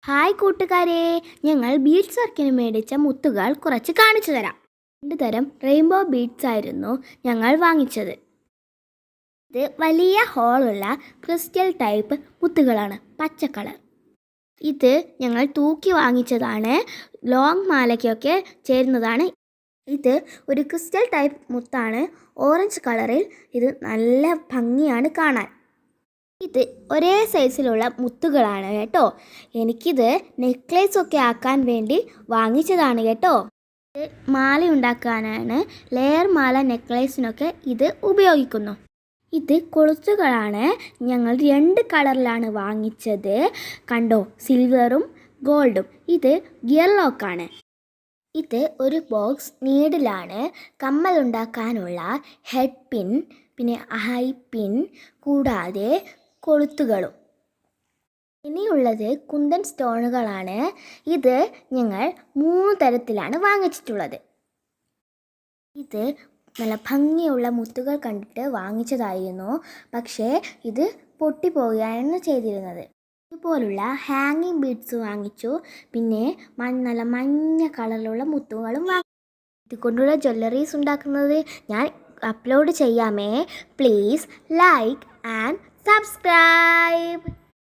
Hi കൂട്ടുകാരെ, ഞങ്ങൾ beads വർക്കിന് മേടിച്ച മുത്തുകൾ കുറച്ച് കാണിച്ചു തരാം. 2 തരം റെയിൻബോ ബീഡ്സ് ആയിരുന്നു ഞങ്ങൾ വാങ്ങിച്ചത്. ഇത് വലിയ ഹോളുള്ള ക്രിസ്റ്റൽ ടൈപ്പ് മുത്തുകളാണ്, പച്ച കളർ. ഇത് ഞങ്ങൾ തൂക്കി വാങ്ങിച്ചതാണ്, ലോങ് മാലയ്ക്കൊക്കെ ചേരുന്നതാണ്. ഇത് ഒരു ക്രിസ്റ്റൽ ടൈപ്പ് മുത്താണ്, ഓറഞ്ച് കളറിൽ. ഇത് നല്ല ഭംഗിയാണ് കാണാൻ. ഇത് ഒരേ സൈസിലുള്ള മുത്തുകളാണ് കേട്ടോ. എനിക്കിത് നെക്ലേസ് ഒക്കെ ആക്കാൻ വേണ്ടി വാങ്ങിച്ചതാണ് കേട്ടോ. ഇത് മാല ഉണ്ടാക്കാനാണ്, ലെയർ മാല നെക്ലേസിനൊക്കെ ഇത് ഉപയോഗിക്കുന്നു. ഇത് കൊളുത്തുകളാണ്, ഞങ്ങൾ 2 കളറിലാണ് വാങ്ങിച്ചത്. കണ്ടോ, സിൽവറും ഗോൾഡും. ഇത് ഗിയർ ലോക്കാണ്. ഇത് ഒരു ബോക്സ് നീഡിലാണ്, കമ്മൽ ഉണ്ടാക്കാനുള്ള ഹെഡ് പിൻ, പിന്നെ ഹൈ പിൻ, കൂടാതെ കൊളുത്തുകളും. ഇനിയുള്ളത് കുന്തൻ സ്റ്റോണുകളാണ്. ഇത് ഞങ്ങൾ 3 തരത്തിലാണ് വാങ്ങിച്ചിട്ടുള്ളത്. ഇത് നല്ല ഭംഗിയുള്ള മുത്തുകൾ കണ്ടിട്ട് വാങ്ങിച്ചതായിരുന്നു, പക്ഷേ ഇത് പൊട്ടിപ്പോവുകയാണ് ചെയ്തിരുന്നത്. ഇതുപോലുള്ള ഹാങ്ങിങ് ബീഡ്സ് വാങ്ങിച്ചു, പിന്നെ നല്ല മഞ്ഞ കളറിലുള്ള മുത്തുകളും വാങ്ങി. ഇതുകൊണ്ടുള്ള ജ്വല്ലറീസ് ഉണ്ടാക്കുന്നത് ഞാൻ അപ്ലോഡ് ചെയ്യാമേ. Please like and subscribe.